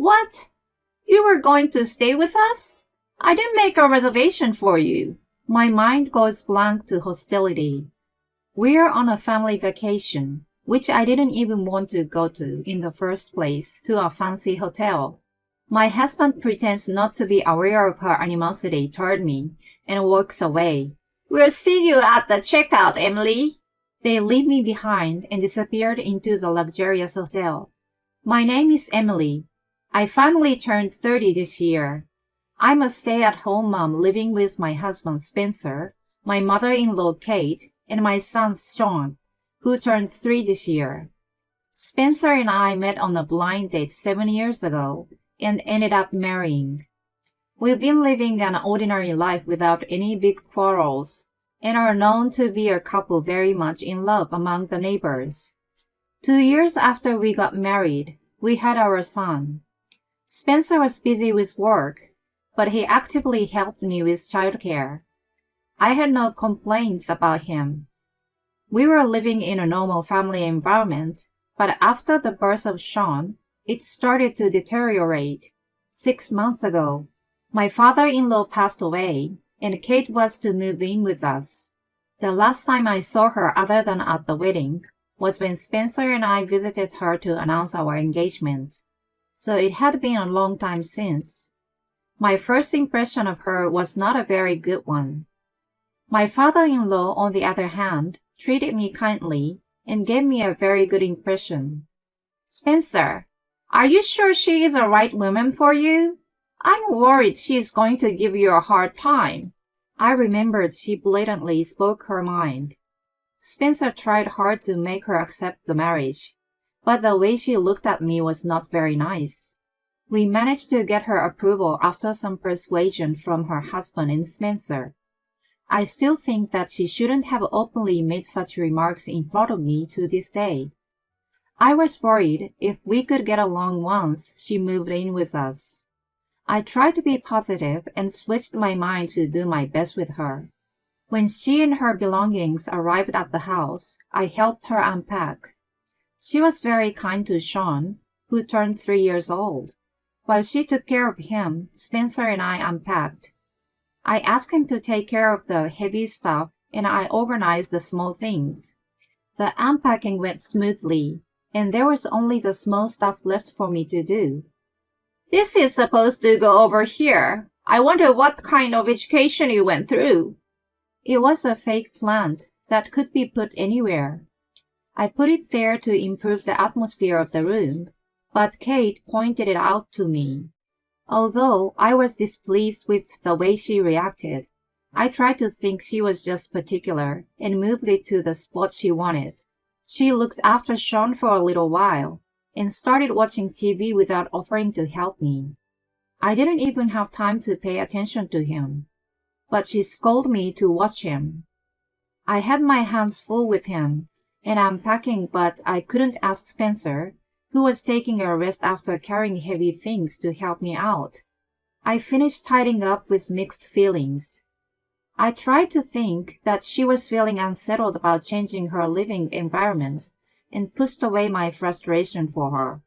What? You were going to stay with us? I didn't make a reservation for you. My mind goes blank to hostility. We're on a family vacation, which I didn't even want to go to in the first place, to a fancy hotel. My husband pretends not to be aware of her animosity toward me and walks away. We'll see you at the checkout, Emily. They leave me behind and disappeared into the luxurious hotel. My name is Emily. I finally turned 30 this year. I'm a stay-at-home mom living with my husband Spencer, my mother-in-law Kate, and my son Sean, who turned 3 this year. Spencer and I met on a blind date 7 years ago and ended up marrying. We've been living an ordinary life without any big quarrels and are known to be a couple very much in love among the neighbors. 2 years after we got married, we had our son. Spencer was busy with work, but he actively helped me with childcare. I had no complaints about him. We were living in a normal family environment, but after the birth of Sean, it started to deteriorate. 6 months ago, my father-in-law passed away, and Kate was to move in with us. The last time I saw her other than at the wedding was when Spencer and I visited her to announce our engagement. So it had been a long time since. My first impression of her was not a very good one. My father-in-law, on the other hand, treated me kindly and gave me a very good impression. Spencer, are you sure she is the right woman for you? I'm worried she is going to give you a hard time. I remembered she blatantly spoke her mind. Spencer tried hard to make her accept the marriage, but the way she looked at me was not very nice. We managed to get her approval after some persuasion from her husband and Spencer. I still think that she shouldn't have openly made such remarks in front of me to this day. I was worried if we could get along once she moved in with us. I tried to be positive and switched my mind to do my best with her. When she and her belongings arrived at the house, I helped her unpack. She was very kind to Sean, who turned 3 years old. While she took care of him, Spencer and I unpacked. I asked him to take care of the heavy stuff, and I organized the small things. The unpacking went smoothly, and there was only the small stuff left for me to do. This is supposed to go over here. I wonder what kind of education you went through. It was a fake plant that could be put anywhere. I put it there to improve the atmosphere of the room, but Kate pointed it out to me. Although I was displeased with the way she reacted, I tried to think she was just particular and moved it to the spot she wanted. She looked after Sean for a little while and started watching TV without offering to help me. I didn't even have time to pay attention to him, but she scolded me to watch him. I had my hands full with him and unpacking, but I couldn't ask Spencer, who was taking a rest after carrying heavy things, to help me out. I finished tidying up with mixed feelings. I tried to think that she was feeling unsettled about changing her living environment and pushed away my frustration for her.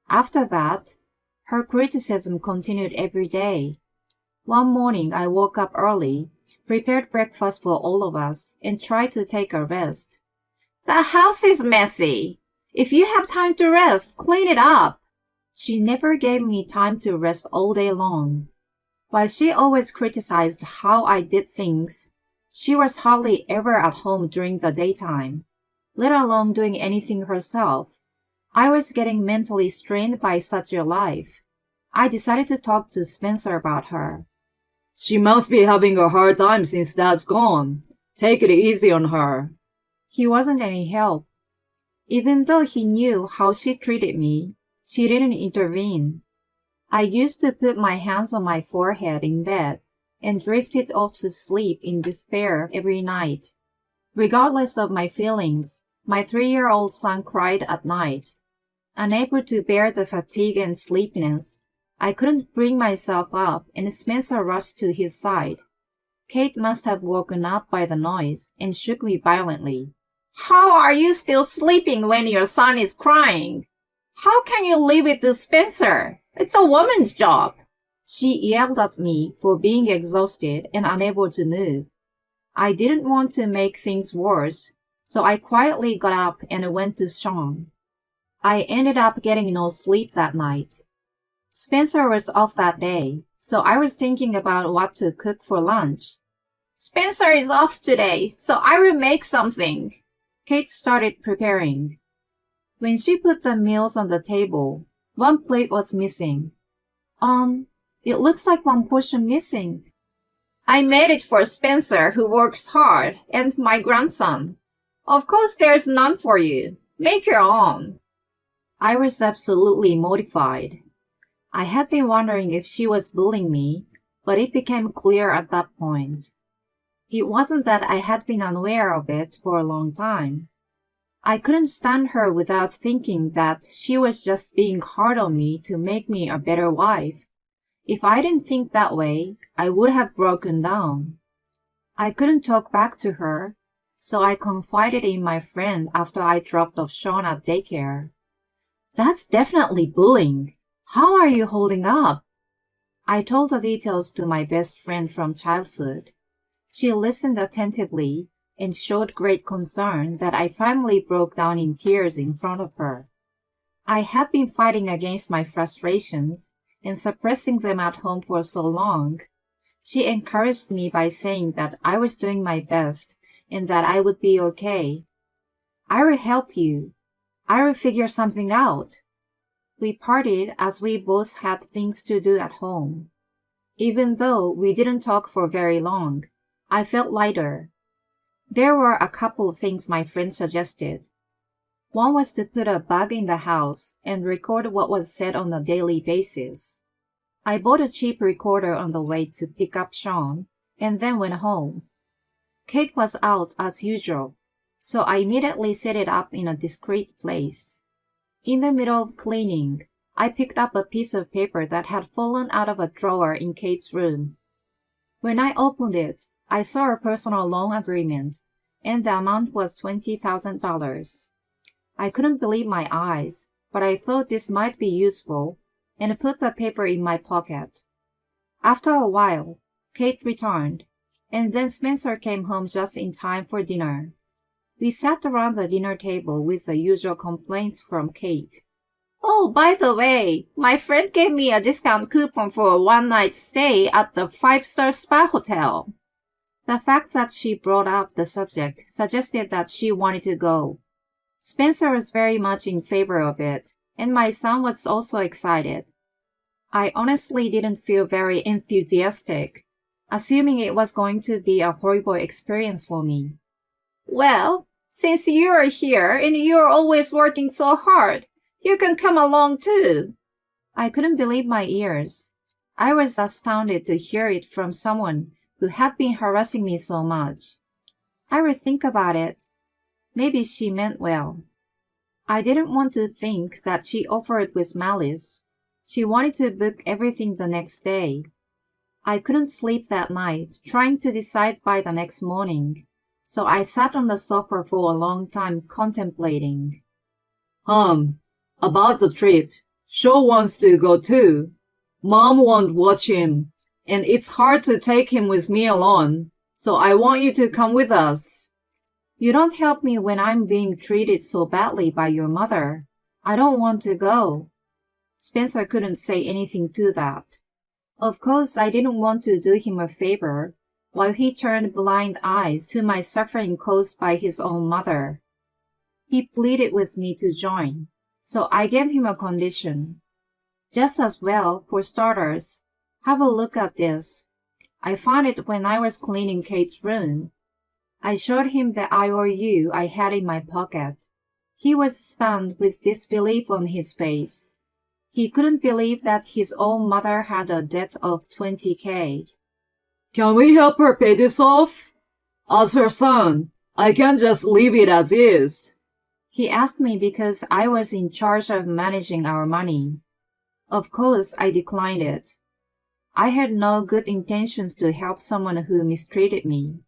After that, her criticism continued every day. One morning I woke up early, prepared breakfast for all of us, and tried to take a rest. The house is messy. If you have time to rest, clean it up. She never gave me time to rest all day long. While she always criticized how I did things, she was hardly ever at home during the daytime, let alone doing anything herself. I was getting mentally strained by such a life. I decided to talk to Spencer about her. She must be having a hard time since Dad's gone. Take it easy on her. He wasn't any help. Even though he knew how she treated me, she didn't intervene. I used to put my hands on my forehead in bed and drifted off to sleep in despair every night. Regardless of my feelings, my 3-year-old son cried at night. Unable to bear the fatigue and sleepiness, I couldn't bring myself up, and Spencer rushed to his side. Kate must have woken up by the noise and shook me violently. How are you still sleeping when your son is crying? How can you leave it to Spencer, It's a woman's job. She yelled at me for being exhausted and unable to move. I didn't want to make things worse, so I quietly got up and went to Sean. I ended up getting no sleep that night. Spencer was off that day, so I was thinking about what to cook for lunch. Spencer is off today, so I will make something. Kate started preparing. When she put the meals on the table, one plate was missing. It looks like one portion missing. I made it for Spencer, who works hard, and my grandson. Of course there's none for you. Make your own. I was absolutely mortified. I had been wondering if she was bullying me, but it became clear at that point. It wasn't that I had been unaware of it for a long time. I couldn't stand her without thinking that she was just being hard on me to make me a better wife. If I didn't think that way, I would have broken down. I couldn't talk back to her, so I confided in my friend after I dropped off Sean at daycare. That's definitely bullying. How are you holding up? I told the details to my best friend from childhood. She listened attentively and showed great concern that I finally broke down in tears in front of her. I had been fighting against my frustrations and suppressing them at home for so long. She encouraged me by saying that I was doing my best and that I would be okay. I will help you. I will figure something out. We parted as we both had things to do at home. Even though we didn't talk for very long, I felt lighter. There were a couple of things my friend suggested. One was to put a bug in the house and record what was said on a daily basis. I bought a cheap recorder on the way to pick up Sean and then went home. Kate was out as usual, so I immediately set it up in a discreet place. In the middle of cleaning, I picked up a piece of paper that had fallen out of a drawer in Kate's room. When I opened it, I saw a personal loan agreement, and the amount was $20,000. I couldn't believe my eyes, but I thought this might be useful, and put the paper in my pocket. After a while, Kate returned, and then Spencer came home just in time for dinner. We sat around the dinner table with the usual complaints from Kate. Oh, by the way, my friend gave me a discount coupon for a one-night stay at the 5-star spa hotel. The fact that she brought up the subject suggested that she wanted to go. Spencer was very much in favor of it, and my son was also excited. I honestly didn't feel very enthusiastic, assuming it was going to be a horrible experience for me. Well, since you are here and you are always working so hard, you can come along too. I couldn't believe my ears. I was astounded to hear it from someone who had been harassing me so much. I would think about it. Maybe she meant well. I didn't want to think that she offered with malice. She wanted to book everything the next day. I couldn't sleep that night, trying to decide by the next morning, so I sat on the sofa for a long time contemplating. About the trip, Shaw wants to go too. Mom won't watch him, and it's hard to take him with me alone, so I want you to come with us. You don't help me when I'm being treated so badly by your mother. I don't want to go. Spencer couldn't say anything to that. Of course, I didn't want to do him a favor, while he turned blind eyes to my suffering caused by his own mother. He pleaded with me to join, so I gave him a condition. Just as well, for starters, have a look at this. I found it when I was cleaning Kate's room. I showed him the IOU I had in my pocket. He was stunned with disbelief on his face. He couldn't believe that his own mother had a debt of $20,000. Can we help her pay this off? As her son, I can't just leave it as is. He asked me because I was in charge of managing our money. Of course, I declined it. I had no good intentions to help someone who mistreated me.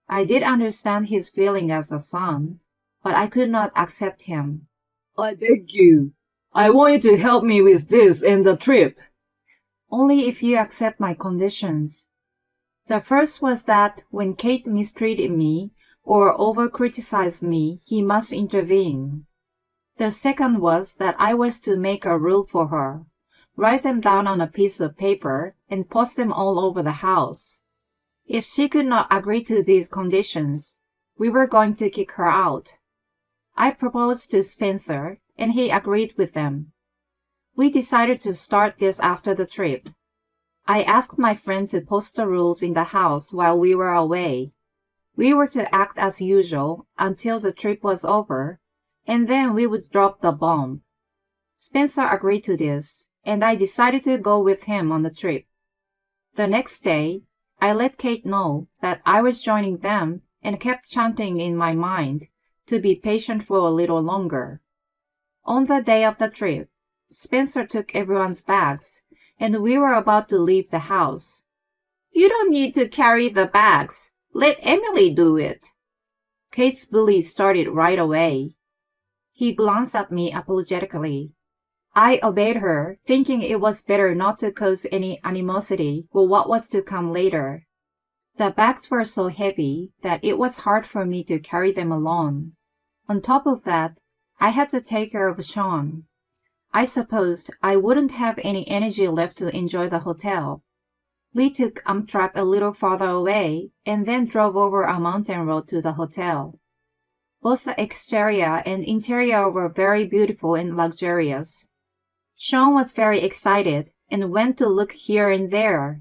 I did understand his feeling as a son, but I could not accept him. I beg you. I want you to help me with this and the trip. Only if you accept my conditions. The first was that when Kate mistreated me or over-criticized me, he must intervene. The second was that I was to make a rule for her, write them down on a piece of paper, and post them all over the house. If she could not agree to these conditions, we were going to kick her out. I proposed to Spencer, and he agreed with them. We decided to start this after the trip. I asked my friend to post the rules in the house while we were away. We were to act as usual until the trip was over, and then we would drop the bomb. Spencer agreed to this, and I decided to go with him on the trip. The next day, I let Kate know that I was joining them and kept chanting in my mind to be patient for a little longer. On the day of the trip, Spencer took everyone's bags, and we were about to leave the house. "You don't need to carry the bags. Let Emily do it." Kate's bully started right away. He glanced at me apologetically. I obeyed her, thinking it was better not to cause any animosity for what was to come later. The bags were so heavy that it was hard for me to carry them alone. On top of that, I had to take care of Sean. I supposed I wouldn't have any energy left to enjoy the hotel. We took Amtrak a little farther away and then drove over a mountain road to the hotel. Both the exterior and interior were very beautiful and luxurious. Sean was very excited and went to look here and there.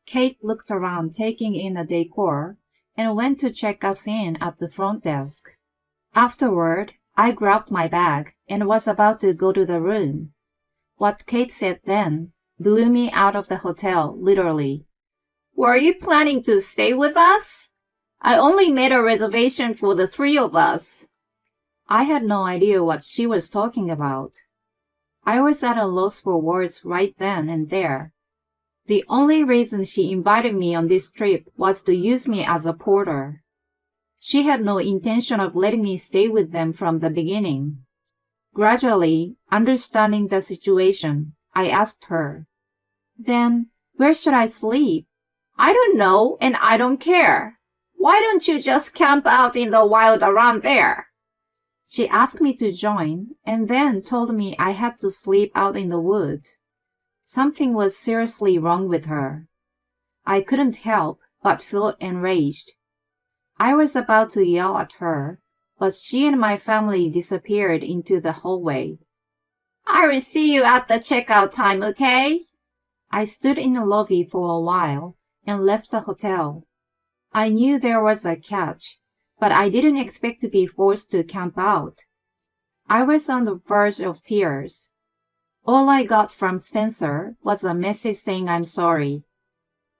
Kate looked around taking in the decor and went to check us in at the front desk. Afterward, I grabbed my bag and was about to go to the room. What Kate said then blew me out of the hotel, literally. "Were you planning to stay with us? I only made a reservation for the three of us." I had no idea what she was talking about. I was at a loss for words right then and there. The only reason she invited me on this trip was to use me as a porter. She had no intention of letting me stay with them from the beginning. Gradually, understanding the situation, I asked her, "Then, where should I sleep?" "I don't know, and I don't care. Why don't you just camp out in the wild around there?" She asked me to join, and then told me I had to sleep out in the woods. Something was seriously wrong with her. I couldn't help but feel enraged. I was about to yell at her, but she and my family disappeared into the hallway. "I will see you at the checkout time, okay?" I stood in the lobby for a while and left the hotel. I knew there was a catch, but I didn't expect to be forced to camp out. I was on the verge of tears. All I got from Spencer was a message saying I'm sorry.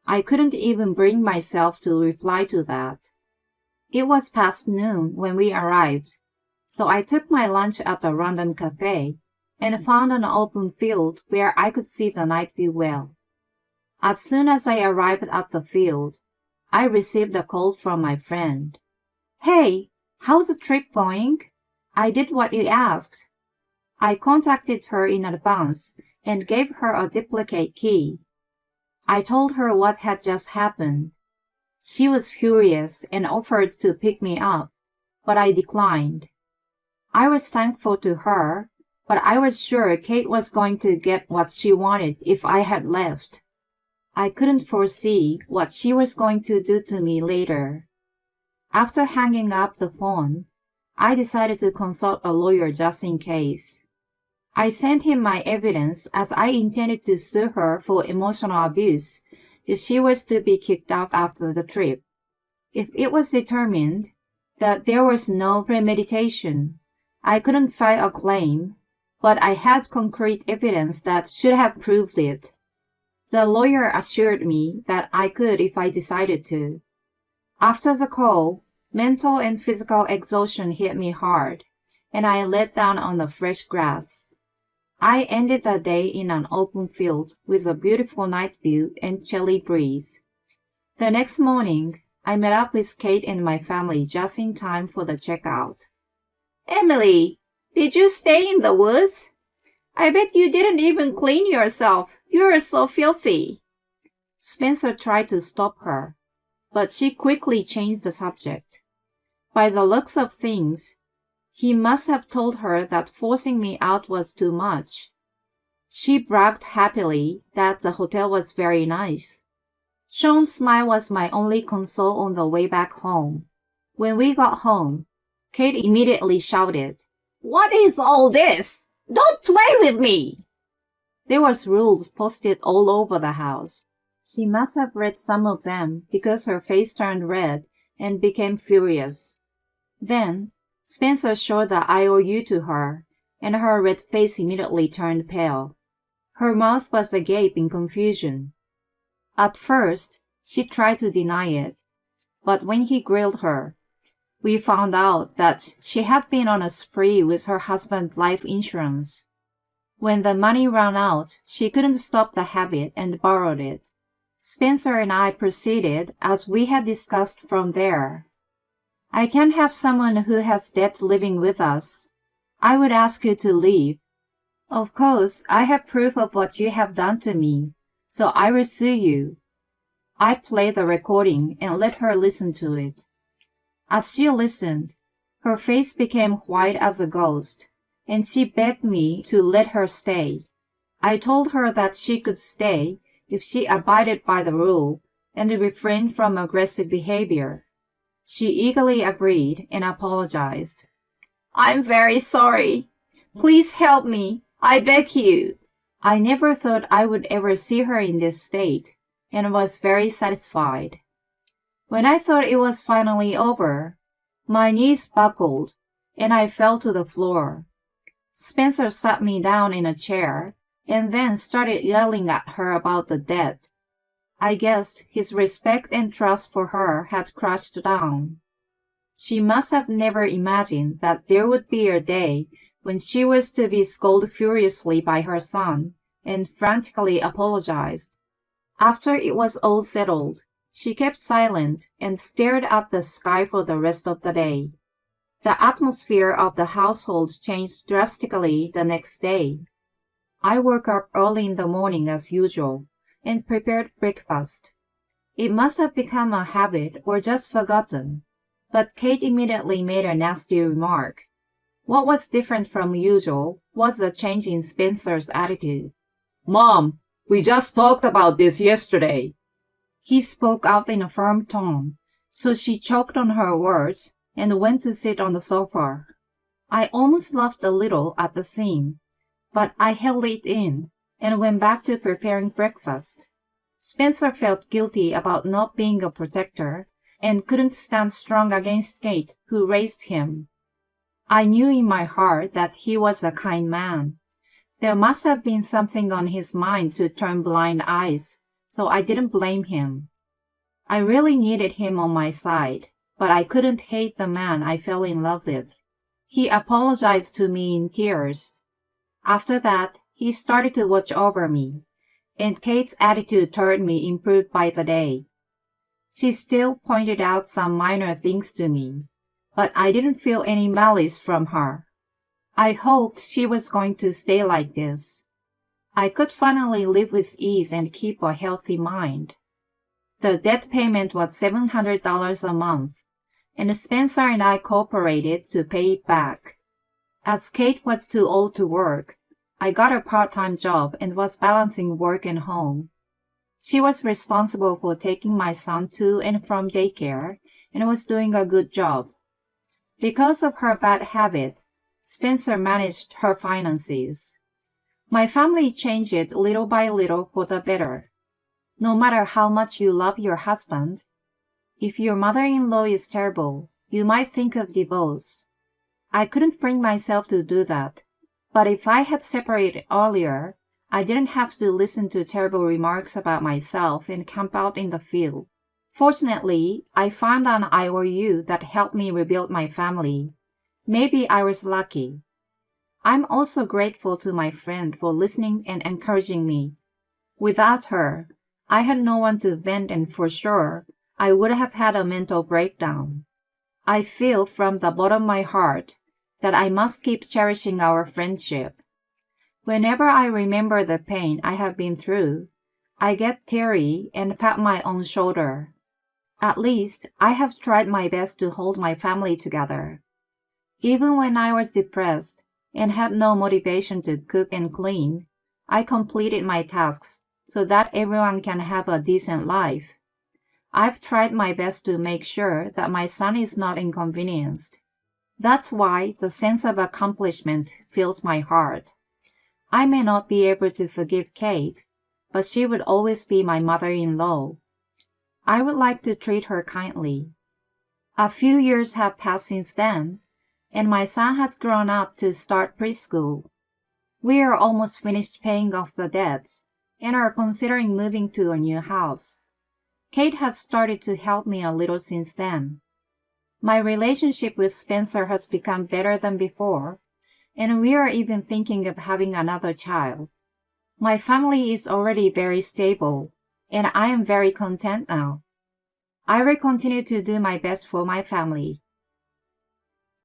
I couldn't even bring myself to reply to that. It was past noon when we arrived, so I took my lunch at a random cafe and found an open field where I could see the night view well. As soon as I arrived at the field, I received a call from my friend. "Hey, how's the trip going? I did what you asked." I contacted her in advance and gave her a duplicate key. I told her what had just happened. She was furious and offered to pick me up, but I declined. I was thankful to her, but I was sure Kate was going to get what she wanted if I had left. I couldn't foresee what she was going to do to me later. After hanging up the phone, I decided to consult a lawyer just in case. I sent him my evidence as I intended to sue her for emotional abuse if she was to be kicked out after the trip. If it was determined that there was no premeditation, I couldn't file a claim, but I had concrete evidence that should have proved it. The lawyer assured me that I could if I decided to. After the call, mental and physical exhaustion hit me hard, and I laid down on the fresh grass. I ended the day in an open field with a beautiful night view and chilly breeze. The next morning, I met up with Kate and my family just in time for the checkout. "Emily, did you stay in the woods?" I bet you didn't even clean yourself. You're so filthy. Spencer tried to stop her, but she quickly changed the subject. By the looks of things, he must have told her that forcing me out was too much. She bragged happily that the hotel was very nice. Sean's smile was my only console on the way back home. When we got home, Kate immediately shouted, "What is all this? Don't play with me!" There was rules posted all over the house. She must have read some of them because her face turned red and became furious. Then, Spencer showed the IOU to her, and her red face immediately turned pale. Her mouth was agape in confusion. At first, she tried to deny it, but when he grilled her, we found out that she had been on a spree with her husband's life insurance. When the money ran out, she couldn't stop the habit and borrowed it. Spencer and I proceeded as we had discussed from there. "I can't have someone who has debt living with us. I would ask you to leave. Of course, I have proof of what you have done to me, so I will sue you." I played the recording and let her listen to it. As she listened, her face became white as a ghost, and she begged me to let her stay. I told her that she could stay if she abided by the rule and refrained from aggressive behavior. She eagerly agreed and apologized. "I'm very sorry. Please help me. I beg you." I never thought I would ever see her in this state, and was very satisfied. When I thought it was finally over, my knees buckled, and I fell to the floor. Spencer sat me down in a chair, and then started yelling at her about the debt. I guessed his respect and trust for her had crashed down. She must have never imagined that there would be a day when she was to be scolded furiously by her son and frantically apologized. After it was all settled, she kept silent and stared at the sky for the rest of the day. The atmosphere of the household changed drastically the next day. I woke up early in the morning as usual and prepared breakfast. It must have become a habit or just forgotten, but Kate immediately made a nasty remark. What was different from usual was a change in Spencer's attitude. "Mom, we just talked about this yesterday." He spoke out in a firm tone, so she choked on her words and went to sit on the sofa. I almost laughed a little at the scene, but I held it in and went back to preparing breakfast. Spencer felt guilty about not being a protector and couldn't stand strong against Kate, who raised him. I knew in my heart that he was a kind man. There must have been something on his mind to turn blind eyes, so I didn't blame him. I really needed him on my side, but I couldn't hate the man I fell in love with. He apologized to me in tears. After that, he started to watch over me, and Kate's attitude toward me improved by the day. She still pointed out some minor things to me, but I didn't feel any malice from her. I hoped she was going to stay like this. I could finally live with ease and keep a healthy mind. The debt payment was $700 a month, and Spencer and I cooperated to pay it back. As Kate was too old to work, I got a part-time job and was balancing work and home. She was responsible for taking my son to and from daycare and was doing a good job. Because of her bad habit, Spencer managed her finances. My family changed it little by little for the better. No matter how much you love your husband, if your mother-in-law is terrible, you might think of divorce. I couldn't bring myself to do that, but if I had separated earlier, I didn't have to listen to terrible remarks about myself and camp out in the field. Fortunately, I found an IOU that helped me rebuild my family. Maybe I was lucky. I'm also grateful to my friend for listening and encouraging me. Without her, I had no one to vent, and for sure, I would have had a mental breakdown. I feel from the bottom of my heart that I must keep cherishing our friendship. Whenever I remember the pain I have been through, I get teary and pat my own shoulder. At least, I have tried my best to hold my family together. Even when I was depressed and had no motivation to cook and clean, I completed my tasks so that everyone can have a decent life. I've tried my best to make sure that my son is not inconvenienced. That's why the sense of accomplishment fills my heart. I may not be able to forgive Kate, but she would always be my mother-in-law. I would like to treat her kindly. A few years have passed since then, and my son has grown up to start preschool. We are almost finished paying off the debts and are considering moving to a new house. Kate has started to help me a little since then. My relationship with Spencer has become better than before, and we are even thinking of having another child. My family is already very stable, and I am very content now. I will continue to do my best for my family.